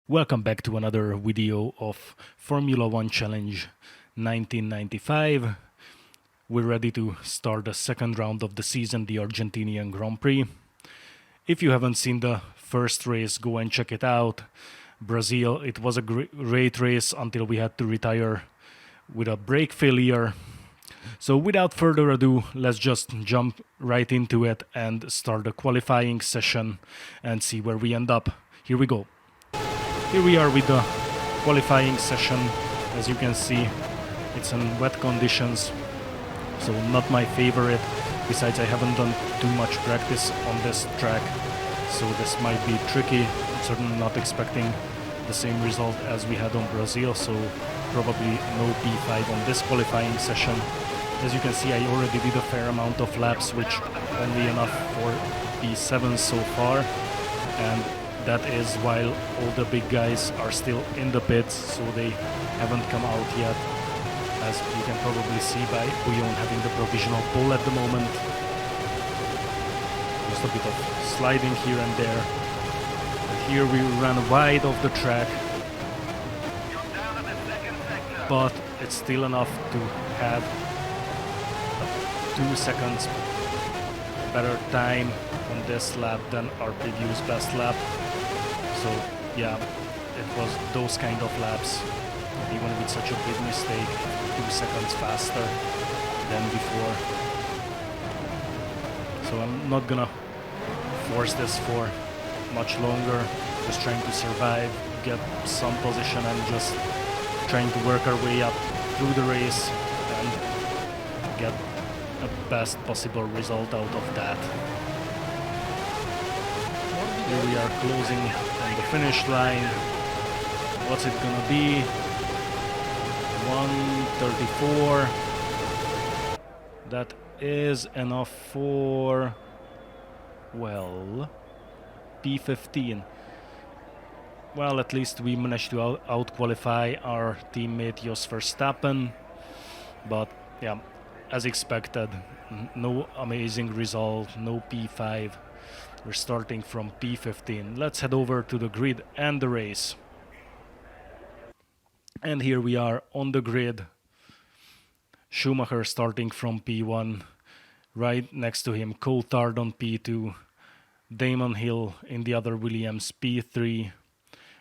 Welcome back to another video of Formula 1 Challenge 1995. We're ready to start the second round of the season, the Argentinian Grand Prix. If you haven't seen the first race, go and check it out. Brazil, it was a great race until we had to retire with a brake failure. So without further ado, let's just jump right into it and start the qualifying session and see where we end up. Here we go. Here we are with the qualifying session. As you can see, it's in wet conditions, so not my favorite. Besides, I haven't done too much practice on this track, so this might be tricky. I'm certainly not expecting the same result as we had on Brazil, so probably no P5 on this qualifying session. As you can see, I already did a fair amount of laps, which only enough for P7 so far, and that is while all the big guys are still in the pits, so they haven't come out yet, as you can probably see by Bouillon having the provisional pole at the moment. Just a bit of sliding here and there. And here we ran wide of the track, but it's still enough to have 2 seconds better time on this lap than our previous best lap. So yeah, it was those kind of laps, even with such a big mistake, 2 seconds faster than before. So I'm not gonna force this for much longer, just trying to survive, get some position and just trying to work our way up through the race and get the best possible result out of that. Here we are closing on the finish line. What's it gonna be? 1:34. That is enough for, well, P15. Well, at least we managed to out-qualify our teammate Jos Verstappen. But yeah, as expected, no amazing result, no P5. We're starting from P15. Let's head over to the grid and the race. And here we are on the grid. Schumacher starting from P1. Right next to him, Coulthard on P2. Damon Hill in the other Williams, P3.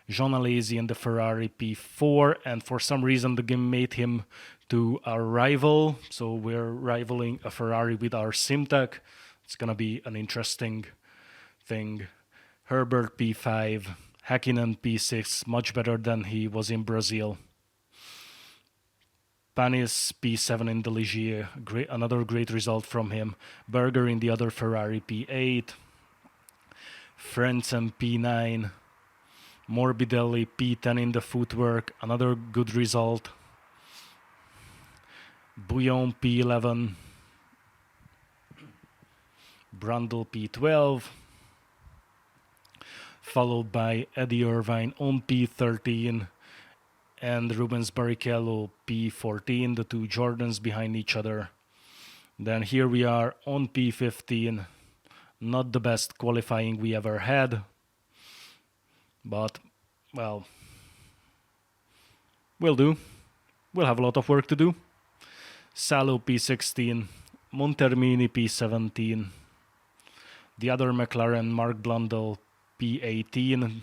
Jean Alesi in the Ferrari, P4. And for some reason the game made him to our rival. So we're rivaling a Ferrari with our Simtek. It's gonna be an interesting thing. Herbert P5, Häkkinen P6, much better than he was in Brazil. Panis P7 in the Ligier, another great result from him. Berger in the other Ferrari P8. Frentzen P9. Morbidelli P10 in the footwork, another good result. Bouillon P11. Brundle P12. Followed by Eddie Irvine on P13 and Rubens Barrichello P14, the two Jordans behind each other. Then here we are on P15, not the best qualifying we ever had, but, well, we'll do. We'll have a lot of work to do. Salo P16, Montermini P17, the other McLaren, Mark Blundell, P18,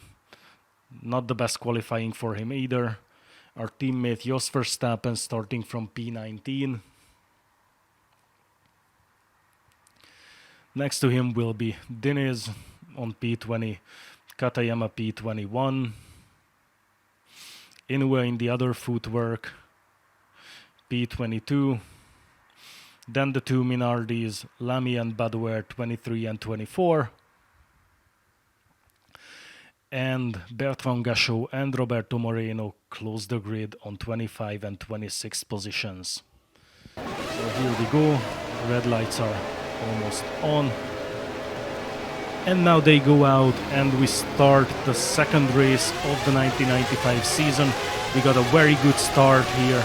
not the best qualifying for him either. Our teammate Jos Verstappen starting from P19. Next to him will be Diniz on P20, Katayama P21. Inoue in the other footwork, P22. Then the two Minardis, Lamy and Badouer, 23 and 24. And Bertrand Gachot and Roberto Moreno close the grid on 25 and 26 positions. So here we go, red lights are almost on. And now they go out and we start the second race of the 1995 season. We got a very good start here,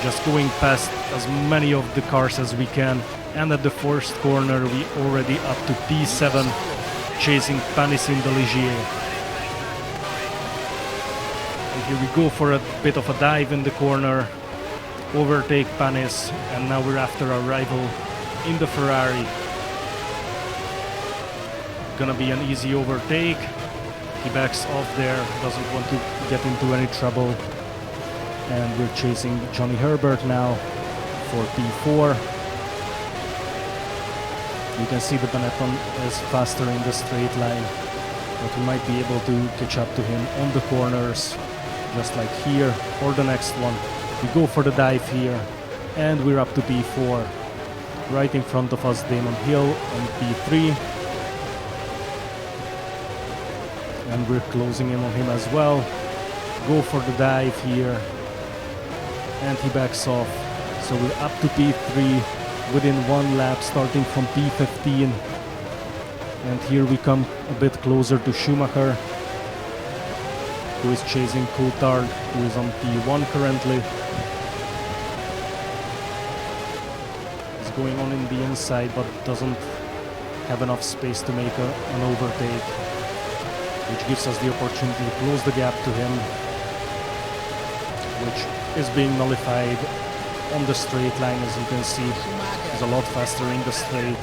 just going past as many of the cars as we can. And at the first corner we already up to P7, chasing Panis in the Ligier. And here we go for a bit of a dive in the corner, overtake Panis, and now we're after our rival in the Ferrari. Gonna be an easy overtake. He backs off there, doesn't want to get into any trouble. And we're chasing Johnny Herbert now for P4. You can see the Benetton is faster in the straight line, but we might be able to catch up to him on the corners, just like here, or the next one. We go for the dive here, and we're up to P4. Right in front of us, Damon Hill on P3. And we're closing in on him as well. Go for the dive here, and he backs off. So we're up to P3 within one lap, starting from P15. And here we come a bit closer to Schumacher, who is chasing Coulthard, who is on P1 currently. He's going on in the inside, but doesn't have enough space to make an overtake, which gives us the opportunity to close the gap to him, which is being nullified on the straight line. As you can see, he's a lot faster in the straight.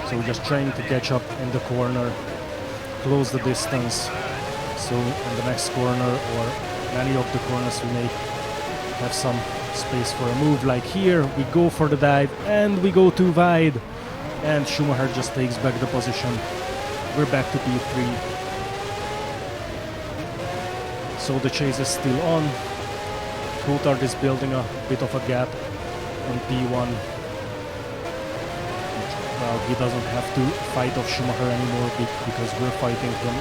So we're just trying to catch up in the corner, close the distance. So in the next corner or any of the corners we may have some space for a move. Like here, we go for the dive and we go too wide. And Schumacher just takes back the position. We're back to P3. So the chase is still on. Coulthard is building a bit of a gap on P1. Well, he doesn't have to fight off Schumacher anymore because we're fighting him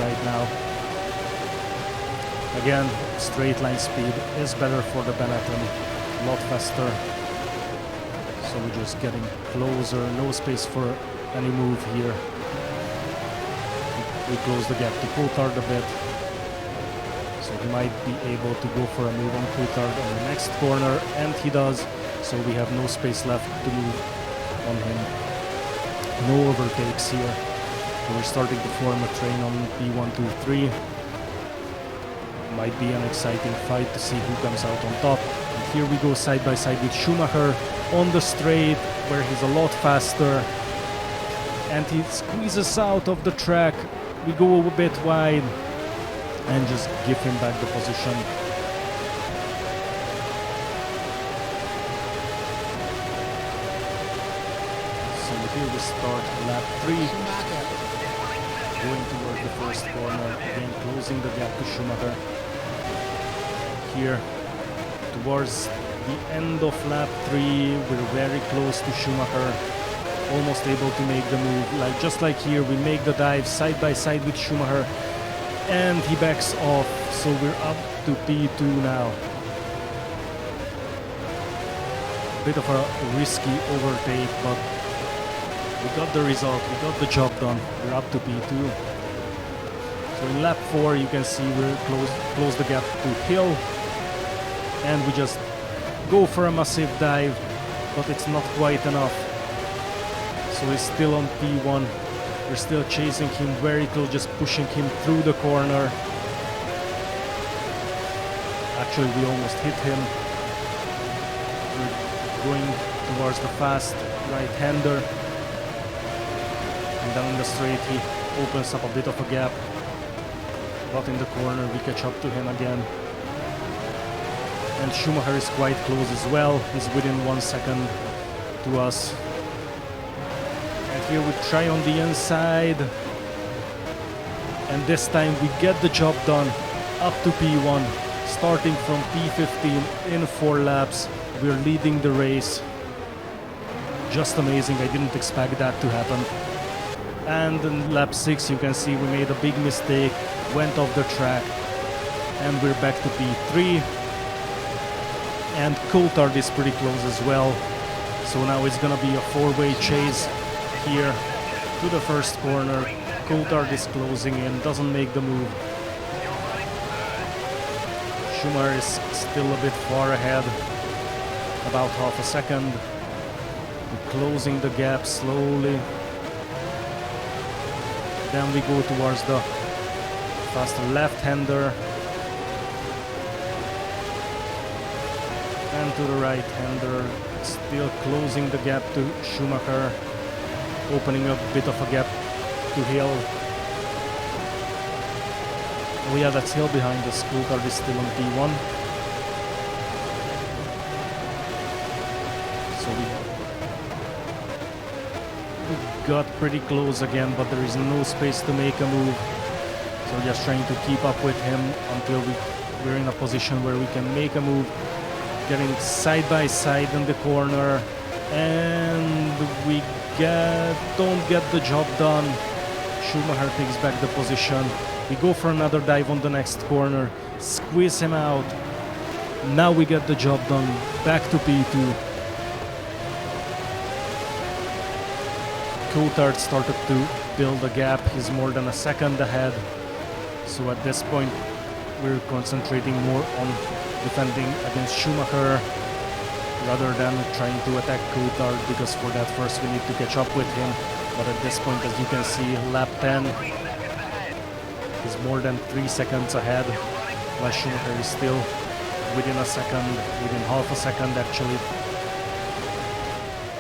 right now. Again, straight line speed is better for the Benetton, a lot faster. So we're just getting closer, no space for any move here. We close the gap to Coulthard a bit. So he might be able to go for a move on Coulthard on the next corner, and he does. So we have no space left to move on him. No overtakes here. So we're starting to form a train on P1, 2, 3. Might be an exciting fight to see who comes out on top. And here we go side by side with Schumacher on the straight, where he's a lot faster. And he squeezes out of the track. We go a bit wide and just give him back the position. So here we start lap 3, going toward the first corner, again closing the gap to Schumacher. Here, towards the end of lap 3, we're very close to Schumacher, almost able to make the move. Just like here, we make the dive side by side with Schumacher, and he backs off, so we're up to P2 now. Bit of a risky overtake, but we got the result, we got the job done. We're up to P2. So in lap 4 you can see we're close the gap to Hill, and we just go for a massive dive, but it's not quite enough. So he's still on P1. We're still chasing him very close, just pushing him through the corner. Actually, we almost hit him. We're going towards the fast right-hander. And then in the straight, he opens up a bit of a gap. But in the corner, we catch up to him again. And Schumacher is quite close as well. He's within 1 second to us. Here we try on the inside, and this time we get the job done, up to P1, starting from P15 in 4 laps. We're leading the race. Just amazing, I didn't expect that to happen. And in lap 6 you can see we made a big mistake, went off the track, and we're back to P3. And Coulthard is pretty close as well, so now it's gonna be a 4-way chase here to the first corner. Coulthard is closing in, doesn't make the move. Schumacher is still a bit far ahead, about half a second. We're closing the gap slowly. Then we go towards the faster left-hander. and to the right-hander, still closing the gap to Schumacher, opening a bit of a gap to Hill. Oh yeah, that's Hill behind us. Coulthard is still on P1. So we got pretty close again, but there is no space to make a move. So we're just trying to keep up with him until we're in a position where we can make a move. Getting side by side in the corner, and we don't get the job done. Schumacher takes back the position. We go for another dive on the next corner, squeeze him out. Now we get the job done. Back to P2. Coulthard started to build a gap. He's more than a second ahead. So at this point, we're concentrating more on defending against Schumacher rather than trying to attack Coulthard, because for that first we need to catch up with him. But at this point, as you can see, lap 10 is more than 3 seconds ahead, while Schumacher is still within a second, within half a second actually.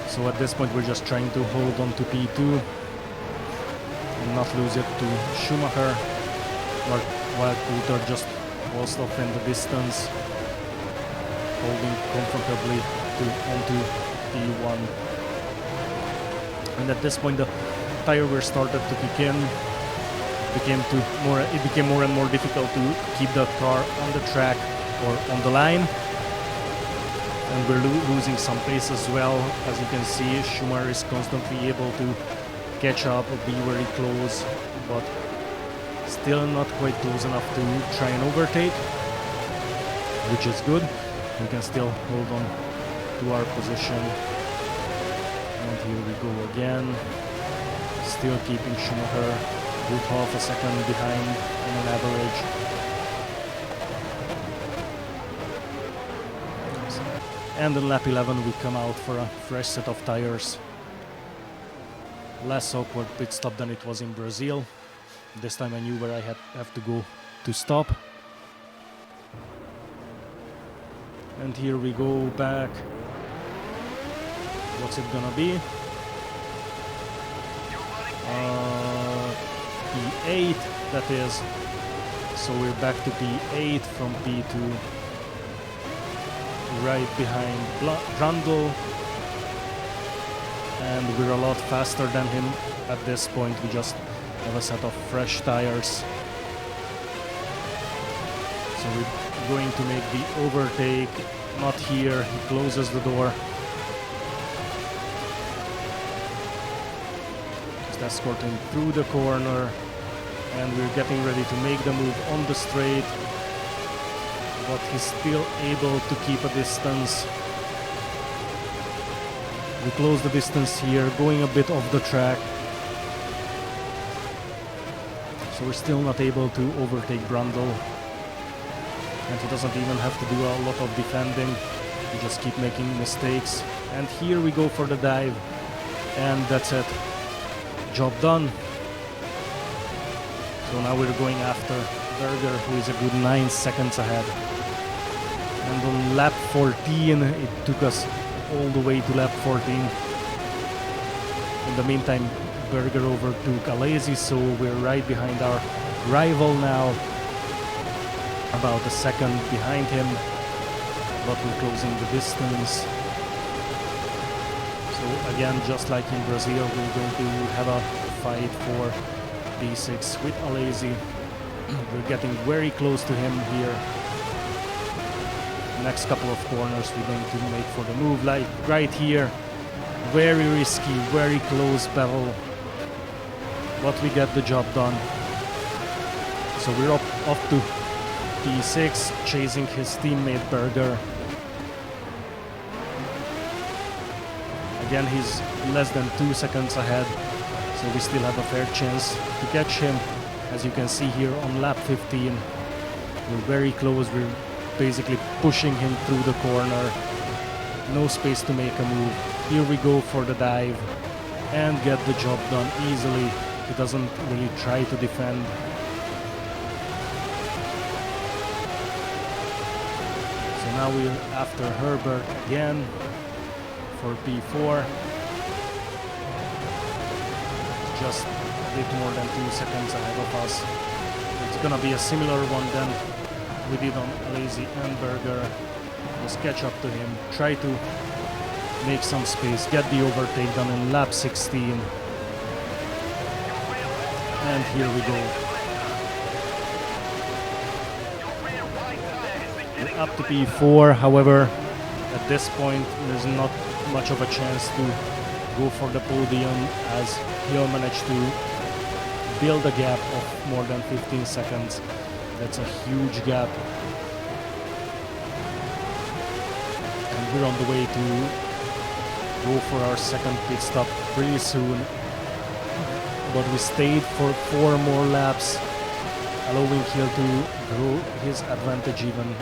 So at this point we're just trying to hold on to P2 and not lose it to Schumacher, while Coulthard just waltzed off in the distance, holding comfortably onto P1. And at this point the tire wear started to kick in. It became more and more difficult to keep the car on the track or on the line. And we're losing some pace as well. As you can see, Schumacher is constantly able to catch up or be very close, but still not quite close enough to try and overtake, which is good. We can still hold on to our position. And here we go again. Still keeping Schumacher with half a second behind on an average. And in lap 11 we come out for a fresh set of tires. Less awkward pit stop than it was in Brazil. This time I knew where I have to go to stop. And here we go back. What's it gonna be? P8, that is. So we're back to P8 from P2. Right behind Brundle. And we're a lot faster than him at this point. We just have a set of fresh tires. So we're going to make the overtake. Not here. He closes the door. Just escorting through the corner. And we're getting ready to make the move on the straight. But he's still able to keep a distance. We close the distance here, going a bit off the track. So we're still not able to overtake Brundle. And he doesn't even have to do a lot of defending. We just keep making mistakes. And here we go for the dive. And that's it. Job done. So now we're going after Berger, who is a good 9 seconds ahead. And on lap 14, it took us all the way to lap 14. In the meantime, Berger overtook Alesi, so we're right behind our rival now. About a second behind him, but we're closing the distance. So again, just like in Brazil, we're going to have a fight for P6 with Alesi. We're getting very close to him here. Next couple of corners we're going to make for the move, like right here. Very risky, very close battle, but we get the job done. So we're up to P6, chasing his teammate Berger. Again, he's less than 2 seconds ahead, so we still have a fair chance to catch him. As you can see here on lap 15, we're very close. We're basically pushing him through the corner. No space to make a move. Here we go for the dive and get the job done easily. He doesn't really try to defend. So now we're after Herbert again for P4. Just a bit more than 2 seconds ahead of us. It's gonna be a similar one than we did on Lazy Enberger. Just catch up to him, try to make some space, get the overtake done in lap 16. And here we go. We're up to P4, however, at this point there's not much of a chance to go for the podium as he'll manage to build a gap of more than 15 seconds. That's a huge gap. And we're on the way to go for our second pit stop pretty soon. But we stayed for 4 more laps, allowing Hill to grow his advantage even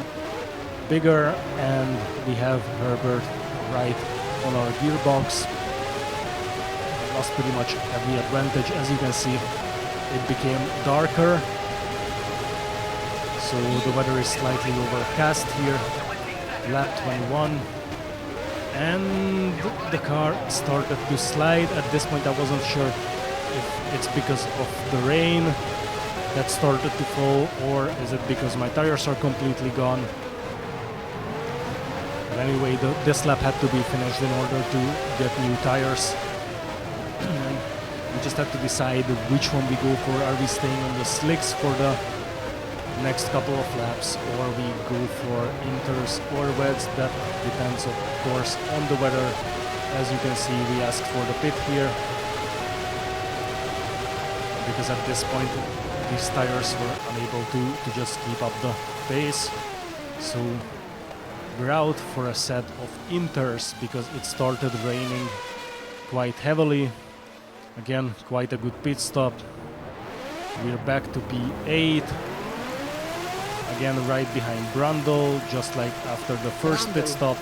bigger, and we have Herbert right on our gearbox. Lost pretty much every advantage. As you can see, it became darker, so the weather is slightly overcast here. Lap 21, and the car started to slide. At this point I wasn't sure if it's because of the rain that started to fall, or is it because my tires are completely gone. But anyway, this lap had to be finished in order to get new tires. We just have to decide which one we go for. Are we staying on the slicks for the next couple of laps, or we go for inters or wets? That depends, of course, on the weather. As you can see, we asked for the pit here, because at this point these tires were unable to just keep up the pace. So we're out for a set of inters because it started raining quite heavily. Again, quite a good pit stop. We're back to P8. Again, right behind Brundle, just like after the first pit stop.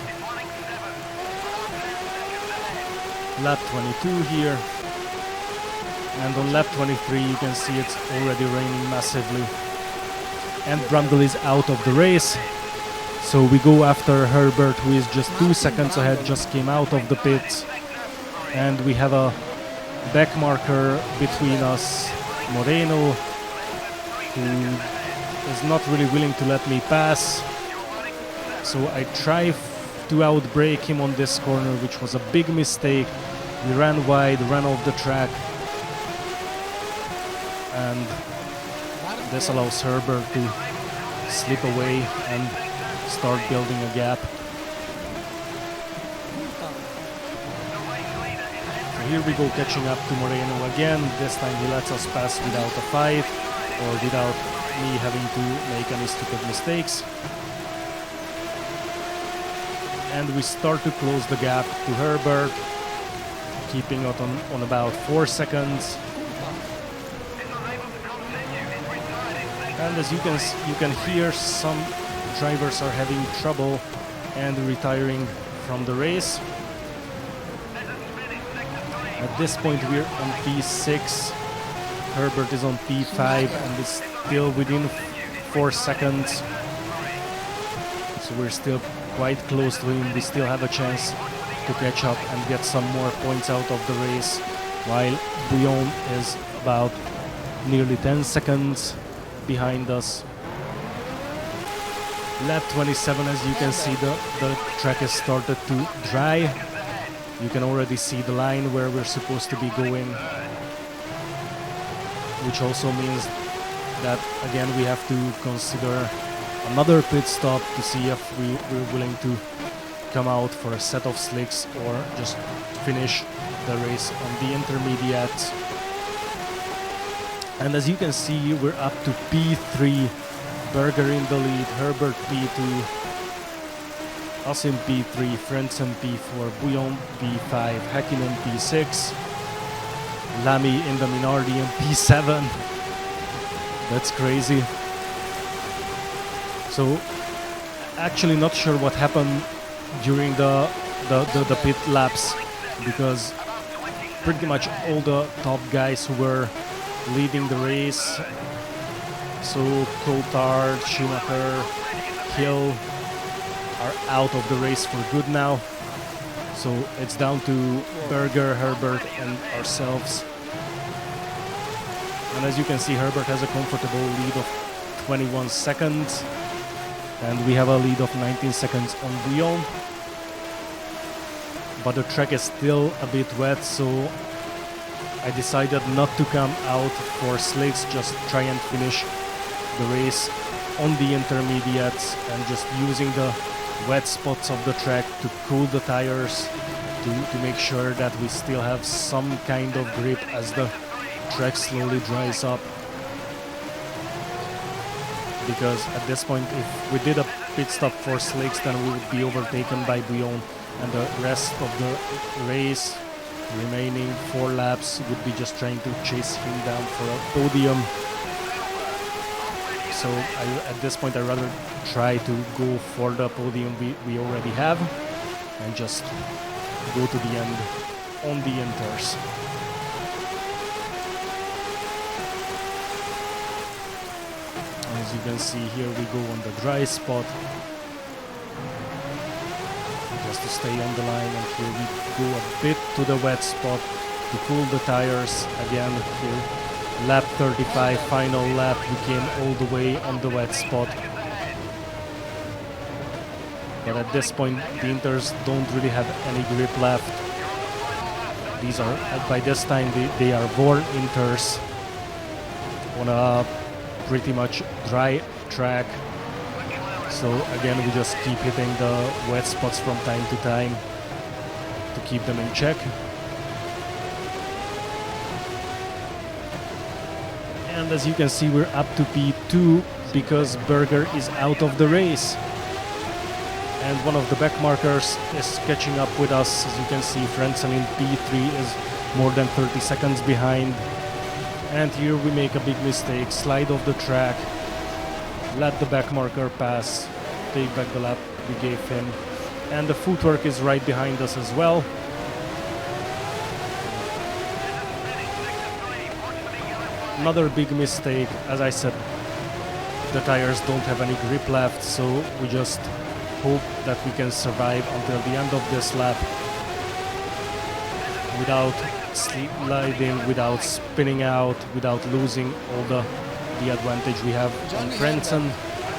Lap 22 here. And on lap 23 you can see it's already raining massively. And Brundle is out of the race. So we go after Herbert, who is just 2 seconds ahead, just came out of the pits. And we have a back marker between us, Moreno, who is not really willing to let me pass. So I try to outbrake him on this corner, which was a big mistake. We ran wide, ran off the track. And this allows Herbert to slip away and start building a gap. So here we go, catching up to Moreno again. This time he lets us pass without a fight, or without me having to make any stupid mistakes. And we start to close the gap to Herbert, keeping it on about 4 seconds. And as you can hear, some drivers are having trouble and retiring from the race. At this point we're on P6, Herbert is on P5 and is still within 4 seconds. So we're still quite close to him. We still have a chance to catch up and get some more points out of the race, while Bouillon is about nearly 10 seconds behind us. Lap 27, as you can see, the track has started to dry. You can already see the line where we're supposed to be going, which also means that again we have to consider another pit stop to see if we're willing to come out for a set of slicks or just finish the race on the intermediates. And as you can see, we're up to P3, Berger in the lead, Herbert P2, us in P3, Frentzen P4, Bouillon P5, Häkkinen P6, Lamy in the Minardi in P7. That's crazy. So, actually not sure what happened during the pit laps, because pretty much all the top guys who were leading the race, so Coulthard, Schumacher, Hill, out of the race for good now. So it's down to Berger, Herbert, and ourselves. And as you can see, Herbert has a comfortable lead of 21 seconds. And we have a lead of 19 seconds on Bouillon. But the track is still a bit wet, so I decided not to come out for slicks, just try and finish the race on the intermediates and just using the wet spots of the track to cool the tires, to make sure that we still have some kind of grip as the track slowly dries up. Because at this point, if we did a pit stop for slicks, then we would be overtaken by Bouillon, and the rest of the race, remaining 4 laps, would be just trying to chase him down for a podium. So at this point I rather try to go for the podium we already have and just go to the end on the inters. As you can see here, we go on the dry spot just to stay on the line, and here we go a bit to the wet spot to cool the tires. Again here, lap 35, final lap, we came all the way on the wet spot. But at this point the inters don't really have any grip left. These are, by this time, they are worn inters on a pretty much dry track. So again, we just keep hitting the wet spots from time to time to keep them in check. And as you can see, we're up to P2 because Berger is out of the race. And one of the back markers is catching up with us. As you can see, Frentzen in P3 is more than 30 seconds behind. And here we make a big mistake, slide off the track, let the back marker pass, take back the lap we gave him. And the footwork is right behind us as well. Another big mistake, as I said, the tires don't have any grip left, so we just hope that we can survive until the end of this lap without sliding, without spinning out, without losing all the advantage we have on Frentzen.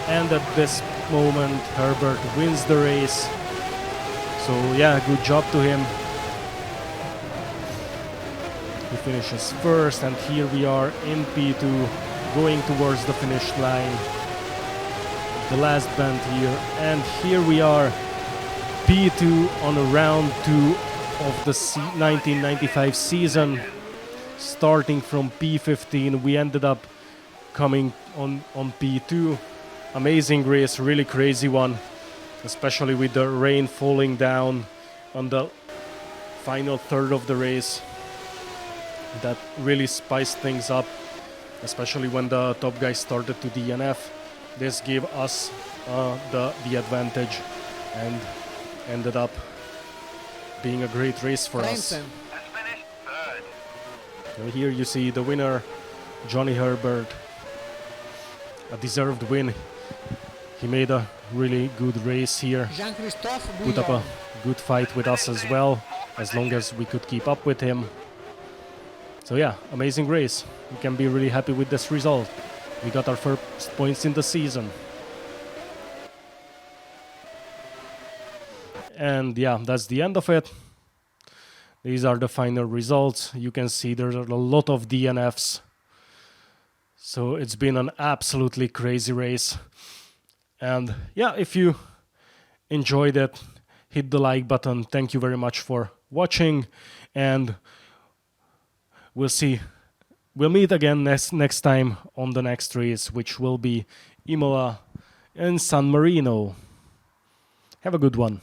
And at this moment Herbert wins the race, so yeah, good job to him. He finishes first, and here we are in P2 going towards the finish line, the last bend here, and here we are, P2 on a round 2 of the 1995 season. Starting from P15, we ended up coming on P2. Amazing race, really crazy one, especially with the rain falling down on the final third of the race. That really spiced things up, especially when the top guys started to DNF. This gave us the advantage and ended up being a great race for us. So here you see the winner, Johnny Herbert, a deserved win. He made a really good race here, put up a good fight with us as well, as long as we could keep up with him. So yeah, amazing race. We can be really happy with this result. We got our first points in the season. And yeah, that's the end of it. These are the final results. You can see there's a lot of DNFs. So it's been an absolutely crazy race. And yeah, if you enjoyed it, hit the like button. Thank you very much for watching. And we'll meet again next time on the next race, which will be Imola and San Marino. Have a good one.